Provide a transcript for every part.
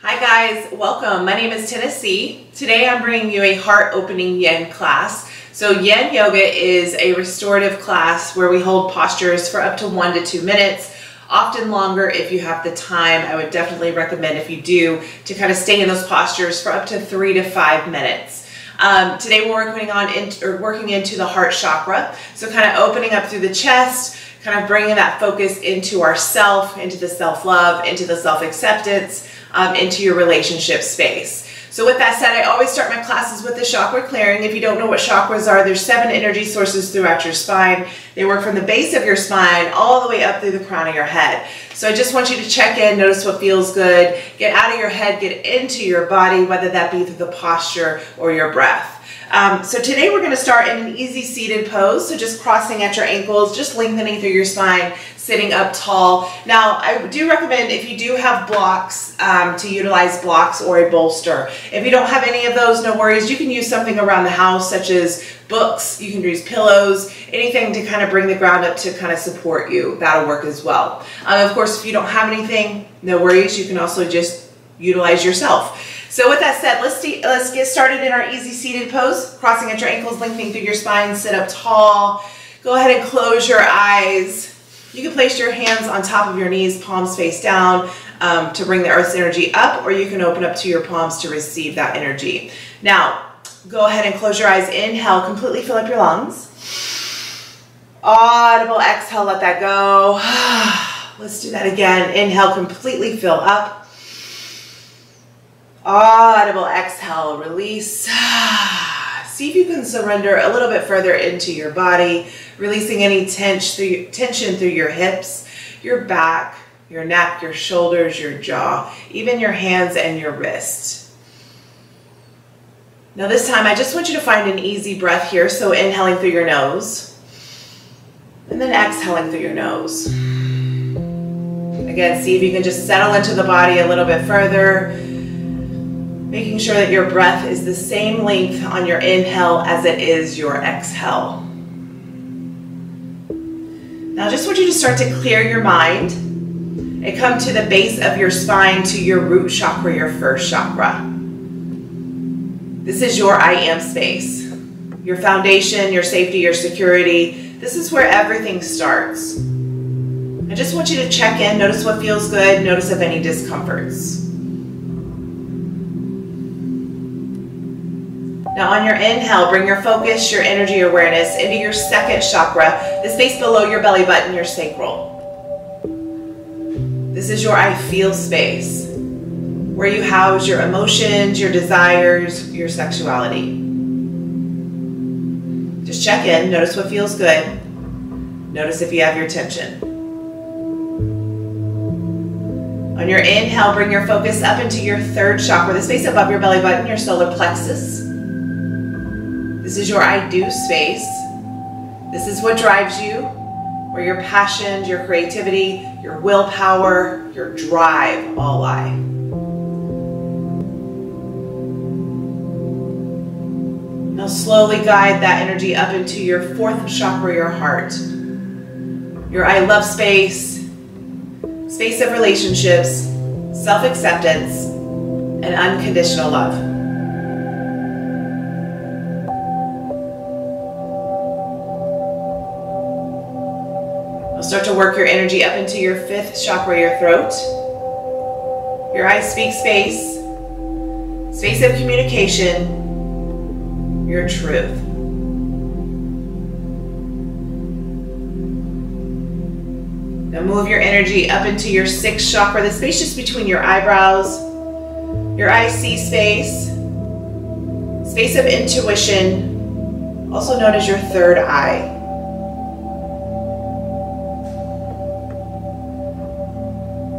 Hi guys, welcome. My name is Tennessee. Today I'm bringing you a heart-opening yin class. So yin yoga is a restorative class where we hold postures for up to 1 to 2 minutes, often longer if you have the time. I would definitely recommend, if you do, to kind of stay in those postures for up to 3 to 5 minutes. Today we're working into the heart chakra. So kind of opening up through the chest, kind of bringing that focus into ourself, into the self-love, into the self-acceptance, into your relationship space. So with that said, I always start my classes with the chakra clearing. If you don't know what chakras are, there's 7 energy sources throughout your spine. They work from the base of your spine all the way up through the crown of your head. So I just want you to check in, notice what feels good, get out of your head, get into your body, whether that be through the posture or your breath. So today we're going to start in an easy seated pose. So just crossing at your ankles, just lengthening through your spine, sitting up tall. Now, I do recommend, if you do have blocks, to utilize blocks or a bolster. If you don't have any of those, no worries. You can use something around the house, such as books. You can use pillows, anything to kind of bring the ground up to kind of support you. That'll work as well. Of course, if you don't have anything, no worries. You can also just utilize yourself. So with that said, let's get started in our easy seated pose. Crossing at your ankles, lengthening through your spine, sit up tall. Go ahead and close your eyes. You can place your hands on top of your knees, palms face down, to bring the earth's energy up, or you can open up to your palms to receive that energy. Now, go ahead and close your eyes. Inhale, completely fill up your lungs. Audible exhale, let that go. Let's do that again. Inhale, completely fill up. Audible exhale, release. See if you can surrender a little bit further into your body, releasing any tension through your hips, your back, your neck, your shoulders, your jaw, even your hands and your wrists. Now this time, I just want you to find an easy breath here. So inhaling through your nose, and then exhaling through your nose. Again, see if you can just settle into the body a little bit further, making sure that your breath is the same length on your inhale as it is your exhale. Now I just want you to start to clear your mind and come to the base of your spine, to your root chakra, your first chakra. This is your I am space, your foundation, your safety, your security. This is where everything starts. I just want you to check in, notice what feels good, notice if any discomforts. Now on your inhale, bring your focus, your energy awareness into your second chakra, the space below your belly button, your sacral. This is your I feel space, where you house your emotions, your desires, your sexuality. Just check in, notice what feels good, notice if you have your tension. On your inhale, bring your focus up into your third chakra, the space above your belly button, your solar plexus. This is your I do space. This is what drives you, where your passions, your creativity, your willpower, your drive all lie. Now slowly guide that energy up into your fourth chakra, your heart. Your I love space, space of relationships, self-acceptance, and unconditional love. Start to work your energy up into your fifth chakra, your throat. Your I speak space, space of communication, your truth. Now move your energy up into your sixth chakra, the space just between your eyebrows, your I see space, space of intuition, also known as your third eye.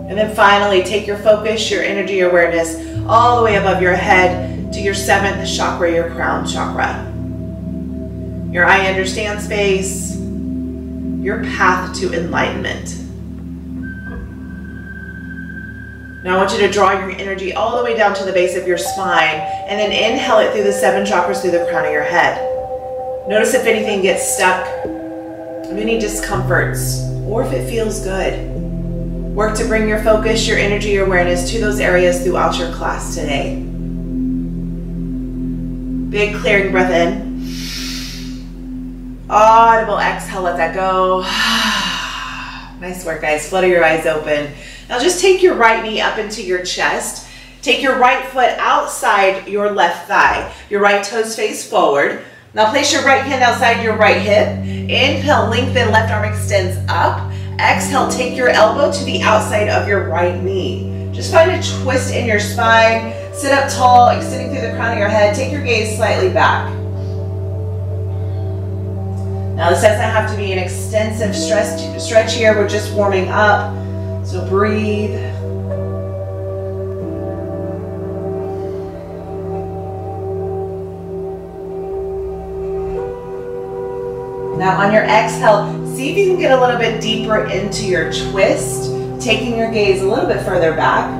And then finally, take your focus, your energy awareness, all the way above your head to your seventh chakra, your crown chakra. Your I understand space, your path to enlightenment. Now I want you to draw your energy all the way down to the base of your spine, and then inhale it through the 7 chakras through the crown of your head. Notice if anything gets stuck, if any discomforts, or if it feels good. Work to bring your focus, your energy, your awareness to those areas throughout your class today. Big clearing breath in. Audible exhale, let that go. Nice work, guys. Flutter your eyes open. Now just take your right knee up into your chest. Take your right foot outside your left thigh. Your right toes face forward. Now place your right hand outside your right hip. Inhale, lengthen, left arm extends up. Exhale, take your elbow to the outside of your right knee. Just find a twist in your spine. Sit up tall, extending through the crown of your head. Take your gaze slightly back. Now this doesn't have to be an extensive stretch here. We're just warming up. So breathe. Now on your exhale, see if you can get a little bit deeper into your twist, taking your gaze a little bit further back.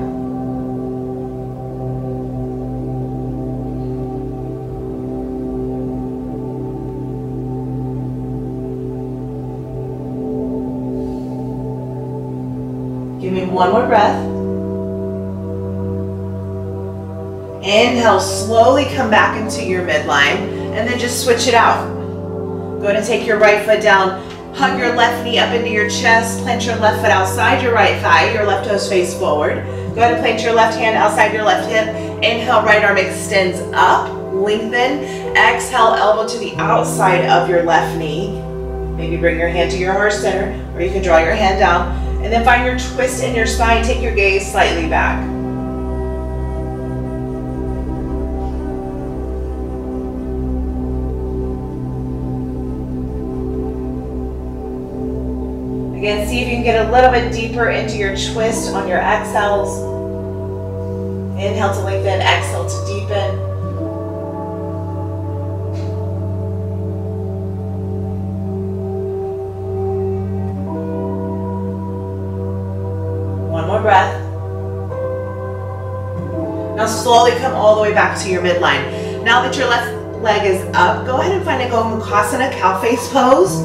Give me one more breath. Inhale, slowly come back into your midline, and then just switch it out. Go ahead and take your right foot down. Hug your left knee up into your chest. Plant your left foot outside your right thigh. Your left toes face forward. Go ahead and plant your left hand outside your left hip. Inhale, right arm extends up. Lengthen. Exhale, elbow to the outside of your left knee. Maybe bring your hand to your heart center, or you can draw your hand down. And then find your twist in your spine. Take your gaze slightly back. Again, see if you can get a little bit deeper into your twist on your exhales. Inhale to lengthen, exhale to deepen. One more breath. Now slowly come all the way back to your midline. Now that your left leg is up, go ahead and find a Gomukhasana cow face pose.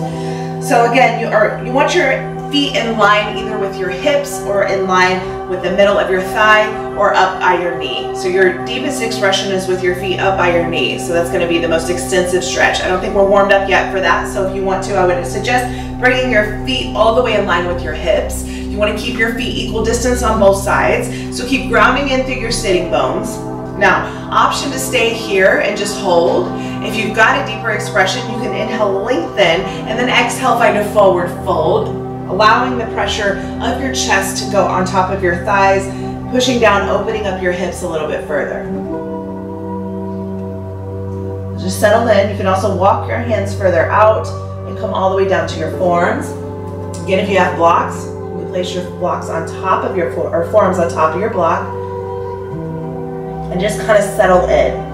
So again, you want your feet in line either with your hips or in line with the middle of your thigh or up by your knee. So your deepest expression is with your feet up by your knee. So that's going to be the most extensive stretch. I don't think we're warmed up yet for that. So if you want to, I would suggest bringing your feet all the way in line with your hips. You want to keep your feet equal distance on both sides. So keep grounding in through your sitting bones. Now, option to stay here and just hold. If you've got a deeper expression, you can inhale, lengthen, and then exhale, find a forward fold, allowing the pressure of your chest to go on top of your thighs, pushing down, opening up your hips a little bit further. Just settle in. You can also walk your hands further out and come all the way down to your forearms. Again, if you have blocks, you place your blocks on top of your forearms on top of your block, and just kind of settle in.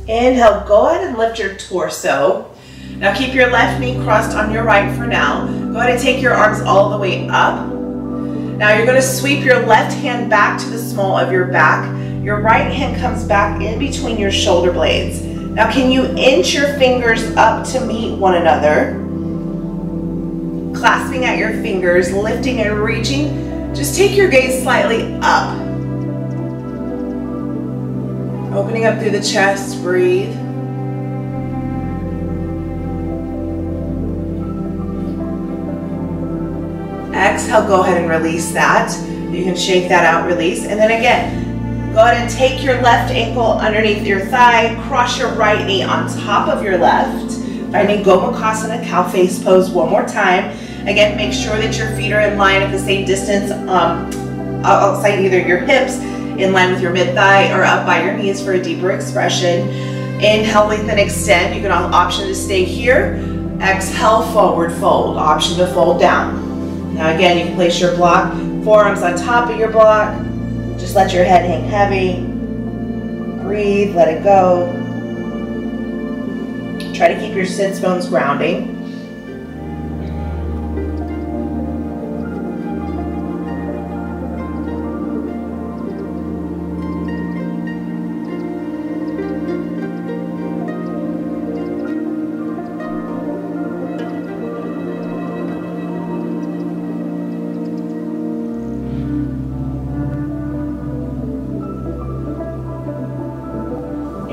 Inhale, go ahead and lift your torso. Now keep your left knee crossed on your right for now. Go ahead and take your arms all the way up. Now you're going to sweep your left hand back to the small of your back. Your right hand comes back in between your shoulder blades. Now can you inch your fingers up to meet one another? Clasping at your fingers, lifting and reaching. Just take your gaze slightly up. Opening up through the chest, breathe. Exhale, go ahead and release that. You can shake that out, release. And then again, go ahead and take your left ankle underneath your thigh, cross your right knee on top of your left. Finding Gomukhasana cow face pose one more time. Again, make sure that your feet are in line at the same distance outside either your hips, in line with your mid-thigh, or up by your knees for a deeper expression. Inhale, lengthen, extend. You can option to stay here. Exhale, forward fold. Option to fold down. Now again, you can place your block, forearms on top of your block. Just let your head hang heavy. Breathe, let it go. Try to keep your sits bones grounding.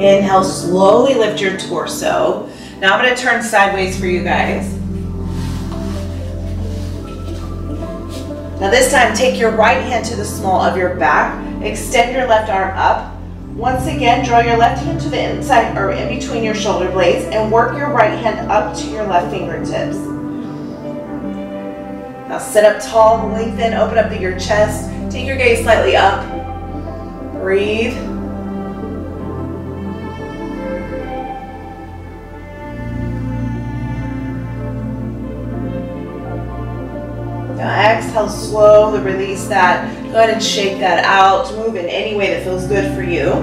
Inhale, slowly lift your torso. Now I'm going to turn sideways for you guys. Now this time, take your right hand to the small of your back. Extend your left arm up. Once again, draw your left hand to the inside or in between your shoulder blades and work your right hand up to your left fingertips. Now sit up tall, lengthen, open up your chest. Take your gaze slightly up. Breathe. Now exhale, slowly release that. Go ahead and shake that out. Move in any way that feels good for you.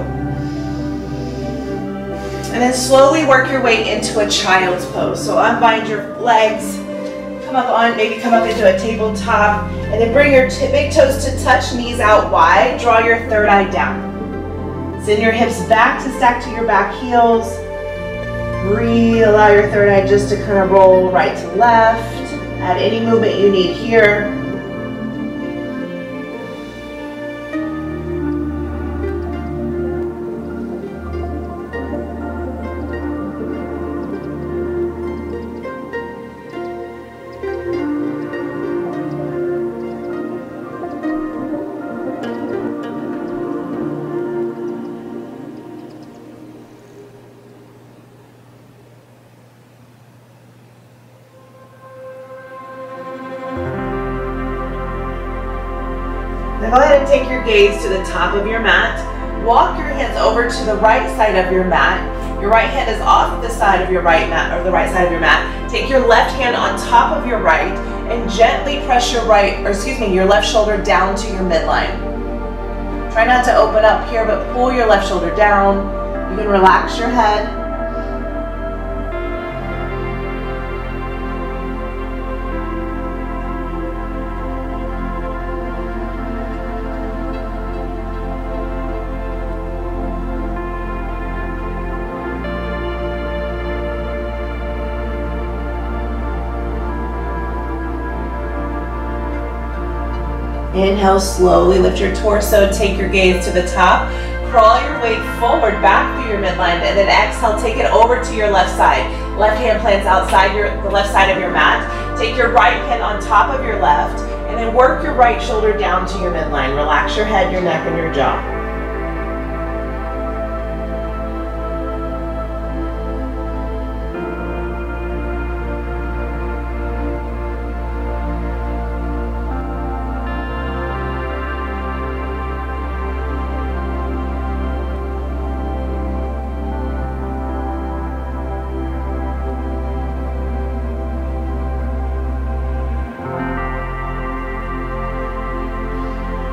And then slowly work your way into a child's pose. So unbind your legs, come up into a tabletop, and then bring your big toes to touch, knees out wide. Draw your third eye down. Send your hips back to stack to your back heels. Breathe, allow your third eye just to kind of roll right to left. Add any movement you need here. Now go ahead and take your gaze to the top of your mat. Walk your hands over to the right side of your mat. Your right hand is off the side of your right mat, or the right side of your mat. Take your left hand on top of your right and gently press your your left shoulder down to your midline. Try not to open up here, but pull your left shoulder down. You can relax your head. Inhale, slowly lift your torso, take your gaze to the top, crawl your weight forward back through your midline, and then exhale, take it over to your left side. Left hand plants outside the left side of your mat. Take your right hand on top of your left, and then work your right shoulder down to your midline. Relax your head, your neck, and your jaw.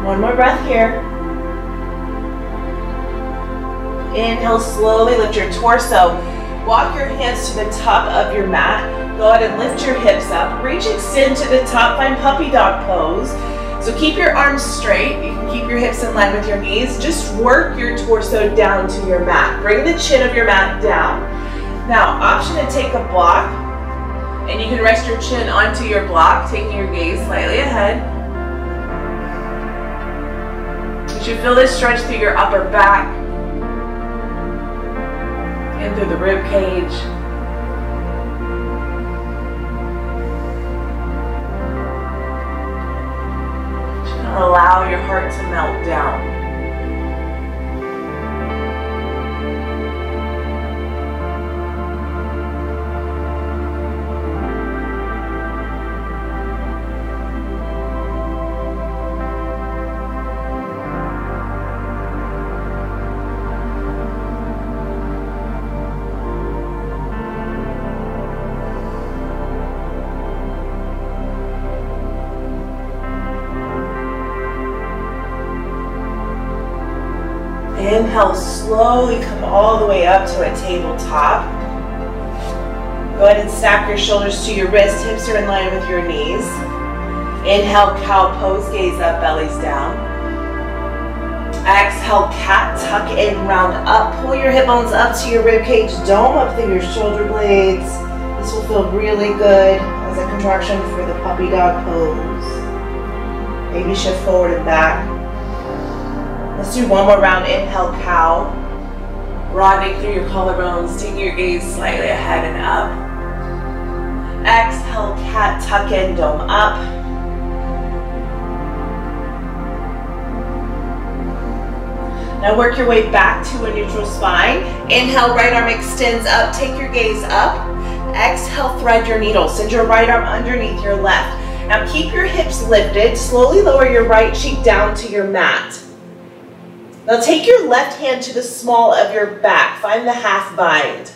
One more breath here. Inhale, slowly lift your torso. Walk your hands to the top of your mat. Go ahead and lift your hips up. Reach, extend to the top, find puppy dog pose. So keep your arms straight. You can keep your hips in line with your knees. Just work your torso down to your mat. Bring the chin of your mat down. Now, option to take a block. And you can rest your chin onto your block, taking your gaze slightly ahead. You should feel this stretch through your upper back and through the rib cage. Just allow your heart to melt down. Inhale, slowly come all the way up to a tabletop. Go ahead and stack your shoulders to your wrists, hips are in line with your knees. Inhale, cow pose, gaze up, bellies down. Exhale, cat, tuck in, round up. Pull your hip bones up to your rib cage, dome up through your shoulder blades. This will feel really good as a contraction for the puppy dog pose. Maybe shift forward and back. Let's do one more round. Inhale, cow. Broadening through your collarbones, taking your gaze slightly ahead and up. Exhale, cat, tuck in, dome up. Now work your way back to a neutral spine. Inhale, right arm extends up, take your gaze up. Exhale, thread your needle. Send your right arm underneath your left. Now keep your hips lifted. Slowly lower your right cheek down to your mat. Now take your left hand to the small of your back. Find the half bind.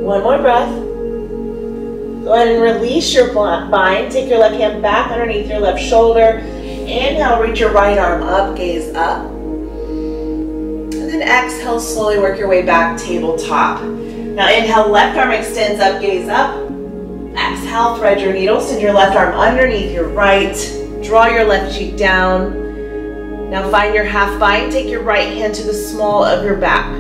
One more breath. Go ahead and release your bind. Take your left hand back underneath your left shoulder. Inhale, reach your right arm up, gaze up. And then exhale, slowly work your way back, tabletop. Now inhale, left arm extends up, gaze up. Exhale, thread your needle. Send your left arm underneath your right. Draw your left cheek down. Now find your half bind. Take your right hand to the small of your back.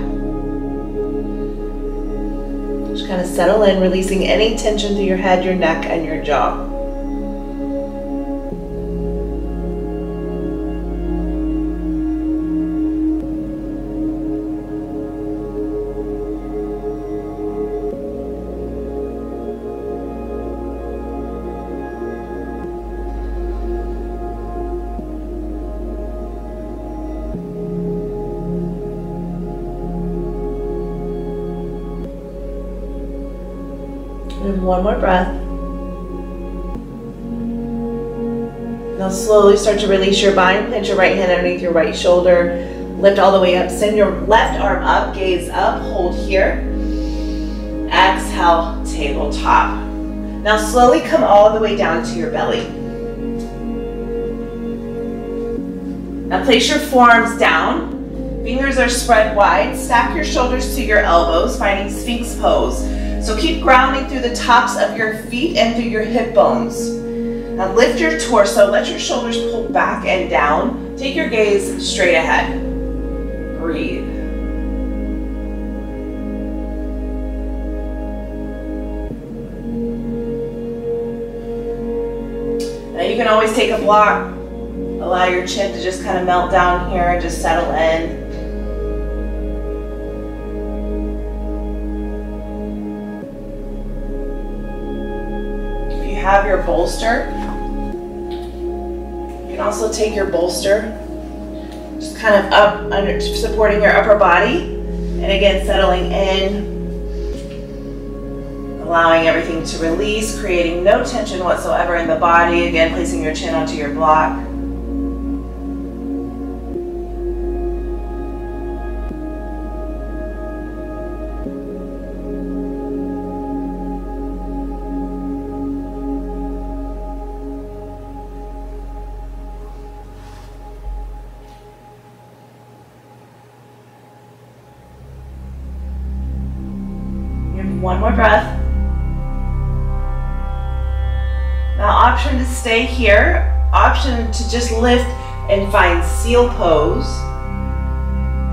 Kind of settle in, releasing any tension through your head, your neck, and your jaw. And one more breath. Now slowly start to release your bind. Plant your right hand underneath your right shoulder. Lift all the way up. Send your left arm up. Gaze up. Hold here. Exhale, tabletop. Now slowly come all the way down to your belly. Now place your forearms down. Fingers are spread wide. Stack your shoulders to your elbows, finding Sphinx pose. So keep grounding through the tops of your feet and through your hip bones. Now lift your torso, let your shoulders pull back and down. Take your gaze straight ahead. Breathe. Now you can always take a block. Allow your chin to just kind of melt down here and just settle in. Have your bolster. You can also take your bolster, just kind of up, under, supporting your upper body, and again settling in, allowing everything to release, creating no tension whatsoever in the body. Again, placing your chin onto your block. One more breath. Now option to stay here, option to just lift and find seal pose.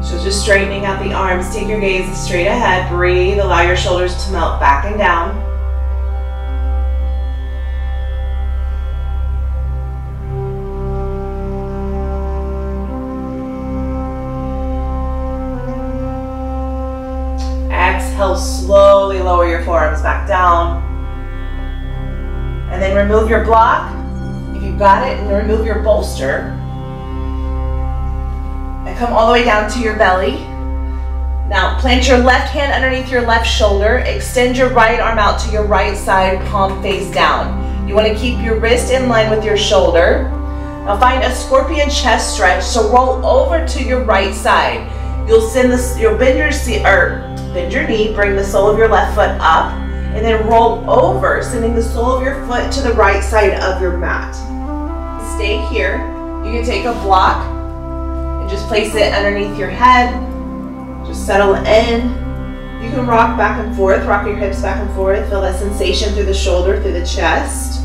So just straightening out the arms, take your gaze straight ahead, breathe, allow your shoulders to melt back and down. Exhale, slowly lower your forearms back down. And then remove your block, if you've got it, and remove your bolster. And come all the way down to your belly. Now plant your left hand underneath your left shoulder. Extend your right arm out to your right side, palm face down. You want to keep your wrist in line with your shoulder. Now find a scorpion chest stretch. So roll over to your right side. You'll bend your knee, bring the sole of your left foot up, and then roll over, sending the sole of your foot to the right side of your mat. Stay here. You can take a block and just place it underneath your head. Just settle in. You can rock back and forth, rock your hips back and forth. Feel that sensation through the shoulder, through the chest.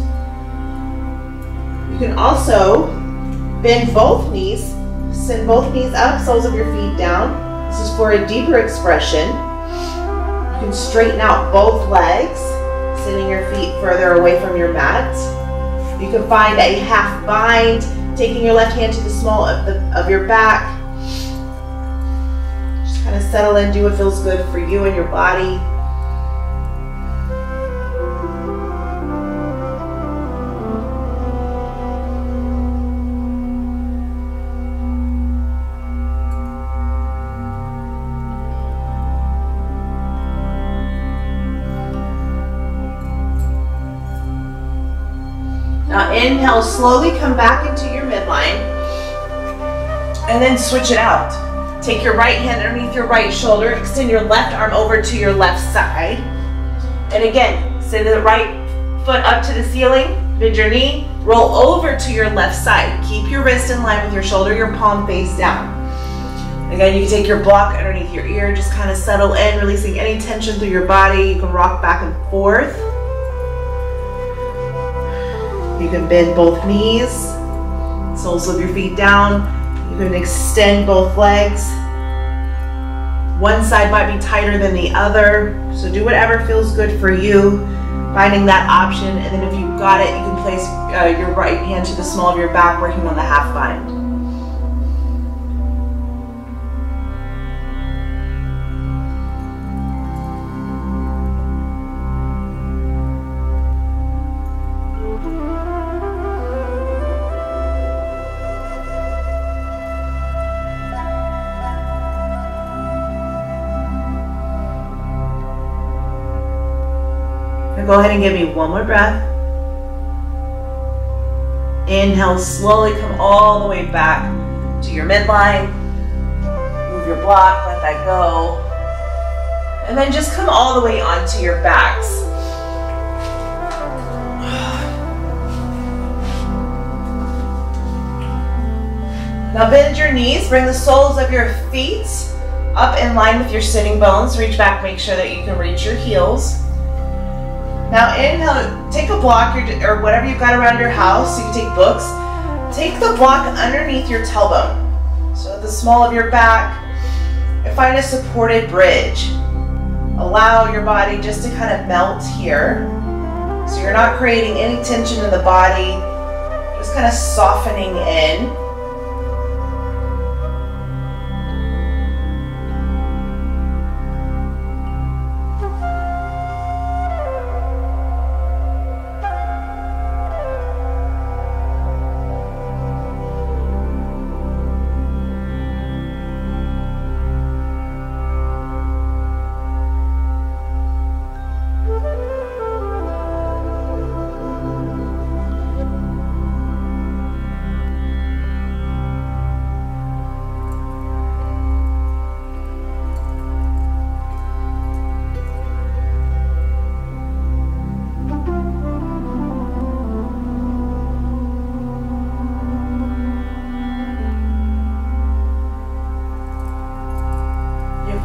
You can also bend both knees. Send both knees up, soles of your feet down. This is for a deeper expression. You can straighten out both legs, sending your feet further away from your mat. You can find a half bind, taking your left hand to the small of your back. Just kind of settle in, do what feels good for you and your body. Now inhale, slowly come back into your midline and then switch it out. Take your right hand underneath your right shoulder, extend your left arm over to your left side. And again, send the right foot up to the ceiling, bend your knee, roll over to your left side. Keep your wrist in line with your shoulder, your palm face down. Again, you can take your block underneath your ear, just kind of settle in, releasing any tension through your body. You can rock back and forth. You can bend both knees, soles of your feet down. You can extend both legs. One side might be tighter than the other, so do whatever feels good for you, finding that option. And then if you've got it, you can place your right hand to the small of your back, working on the half bind. Go ahead and give me one more breath. Inhale, slowly come all the way back to your midline. Move your block, let that go. And then just come all the way onto your backs. Now bend your knees, bring the soles of your feet up in line with your sitting bones. Reach back, make sure that you can reach your heels. Now inhale, take a block or whatever you've got around your house. You can take books. Take the block underneath your tailbone. So at the small of your back, and find a supported bridge. Allow your body just to kind of melt here. So you're not creating any tension in the body, just kind of softening in.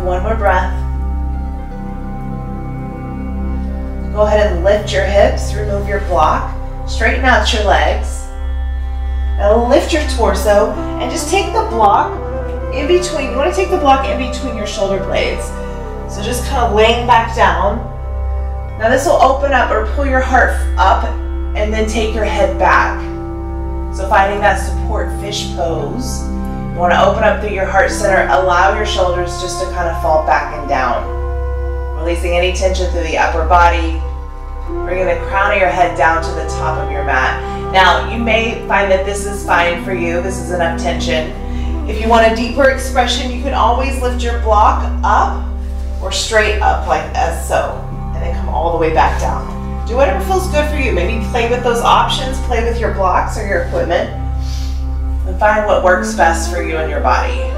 One more breath. Go ahead and lift your hips, remove your block, straighten out your legs. Now lift your torso and just take the block in between. You want to take the block in between your shoulder blades. So just kind of laying back down. Now this will open up or pull your heart up and then take your head back. So finding that support fish pose. You want to open up through your heart center, allow your shoulders just to kind of fall back and down. Releasing any tension through the upper body, bringing the crown of your head down to the top of your mat. Now, you may find that this is fine for you, this is enough tension. If you want a deeper expression, you can always lift your block up or straight up like as so, and then come all the way back down. Do whatever feels good for you. Maybe play with those options, play with your blocks or your equipment, and find what works best for you and your body.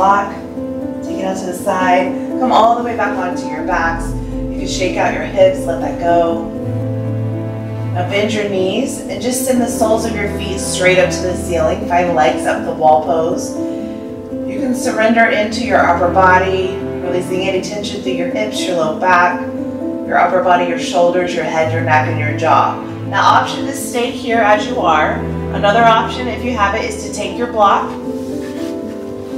block. Take it out to the side. Come all the way back onto your backs. You can shake out your hips, let that go. Now bend your knees and just send the soles of your feet straight up to the ceiling. Find legs up the wall pose. You can surrender into your upper body, releasing any tension through your hips, your low back, your upper body, your shoulders, your head, your neck, and your jaw. Now, option to stay here as you are. Another option, if you have it, is to take your block.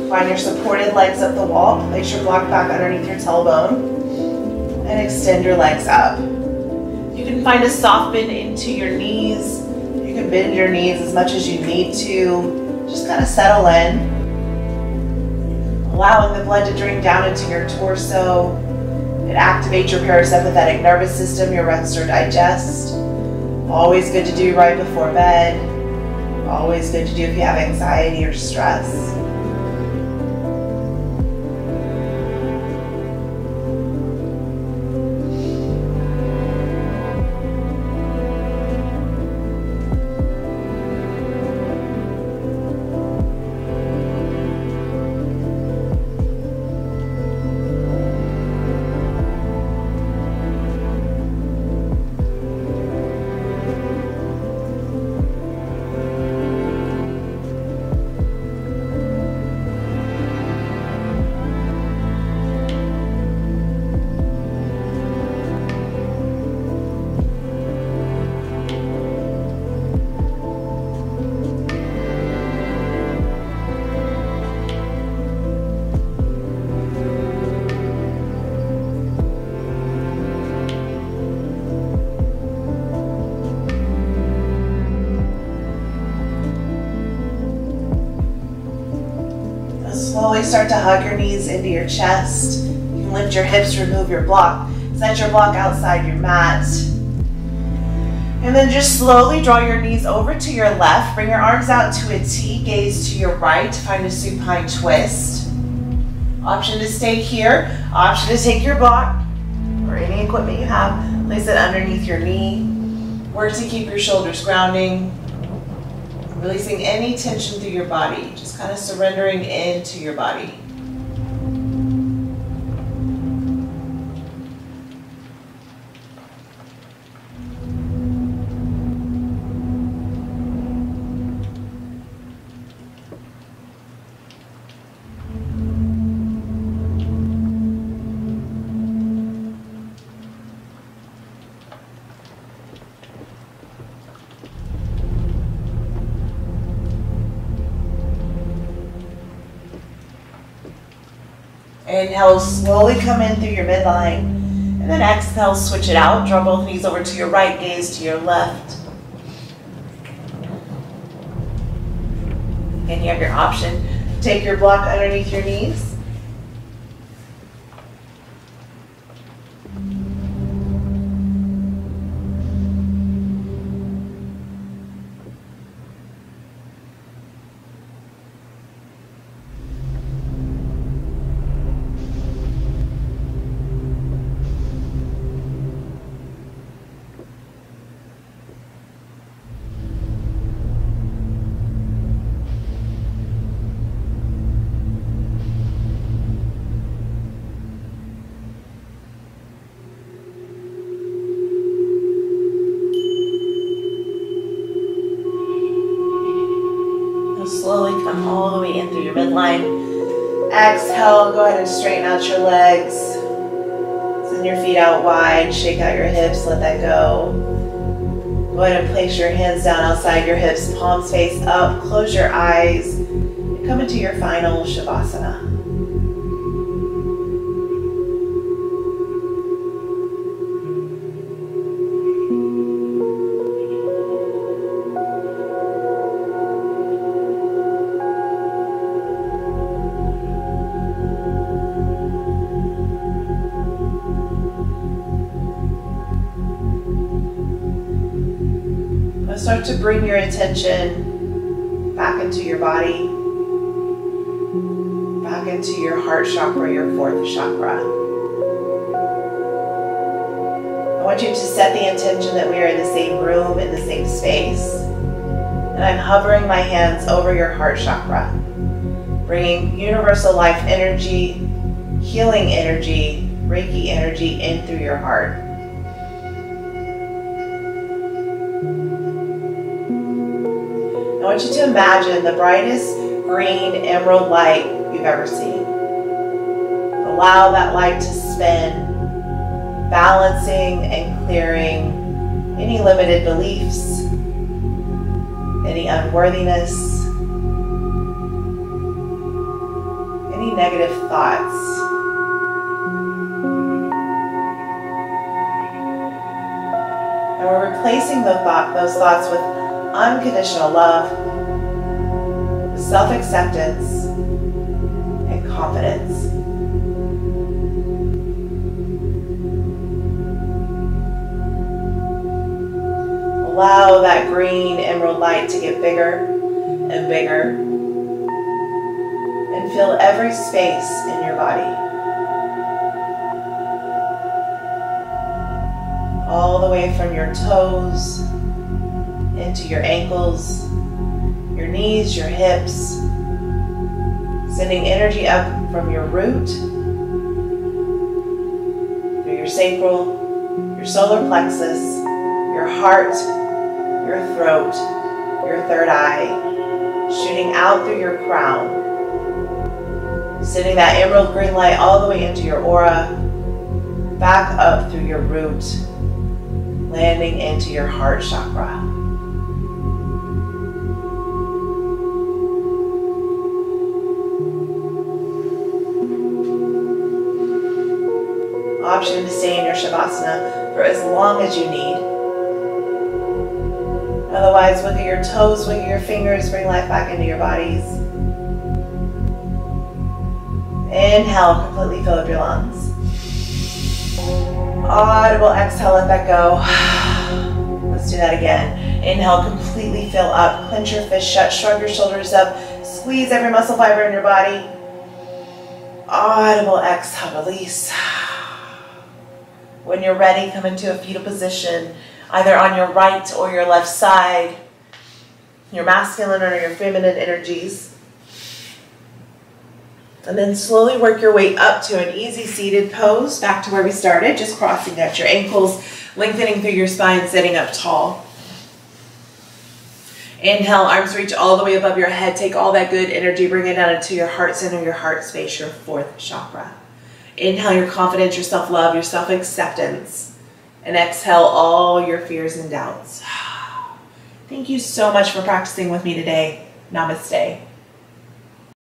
Find your supported legs up the wall. Place your block back underneath your tailbone and extend your legs up. You can find a soft bend into your knees. You can bend your knees as much as you need to. Just kind of settle in. Allowing the blood to drain down into your torso. It activates your parasympathetic nervous system, your rest or digest. Always good to do right before bed. Always good to do if you have anxiety or stress. Slowly start to hug your knees into your chest. You can lift your hips, remove your block. Set your block outside your mat. And then just slowly draw your knees over to your left. Bring your arms out to a T, gaze to your right. Find a supine twist. Option to stay here. Option to take your block or any equipment you have. Place it underneath your knee. Work to keep your shoulders grounding. Releasing any tension through your body, just kind of surrendering into your body. Inhale, slowly come in through your midline. And then exhale, switch it out. Draw both knees over to your right, gaze to your left. And you have your option. Take your block underneath your knees. Slowly come all the way in through your midline. Exhale, go ahead and straighten out your legs. Send your feet out wide, shake out your hips, let that go. Go ahead and place your hands down outside your hips, palms face up, close your eyes, and come into your final Savasana. Start to bring your attention back into your body, back into your heart chakra, your fourth chakra. I want you to set the intention that we are in the same room, in the same space. And I'm hovering my hands over your heart chakra. bringing universal life energy, healing energy, Reiki energy in through your heart. I want you to imagine the brightest green emerald light you've ever seen. Allow that light to spin, balancing and clearing any limited beliefs, any unworthiness, any negative thoughts. And we're replacing those thoughts with unconditional love, with self-acceptance, and confidence. Allow that green emerald light to get bigger and bigger, and fill every space in your body. All the way from your toes, into your ankles, your knees, your hips, sending energy up from your root, through your sacral, your solar plexus, your heart, your throat, your third eye, shooting out through your crown, sending that emerald green light all the way into your aura, back up through your root, landing into your heart chakra. Option to stay in your Savasana for as long as you need. Otherwise, wiggle your toes, wiggle your fingers, bring life back into your bodies. Inhale, completely fill up your lungs. Audible exhale, let that go. Let's do that again. Inhale, completely fill up. Clench your fist shut, shrug your shoulders up, squeeze every muscle fiber in your body. Audible exhale, release. When you're ready, come into a fetal position, either on your right or your left side, your masculine or your feminine energies. And then slowly work your way up to an easy seated pose, back to where we started, just crossing out your ankles, lengthening through your spine, sitting up tall. Inhale, arms reach all the way above your head. Take all that good energy, bring it down into your heart center, your heart space, your fourth chakra. Inhale your confidence, your self-love, your self-acceptance. And exhale all your fears and doubts. Thank you so much for practicing with me today. Namaste.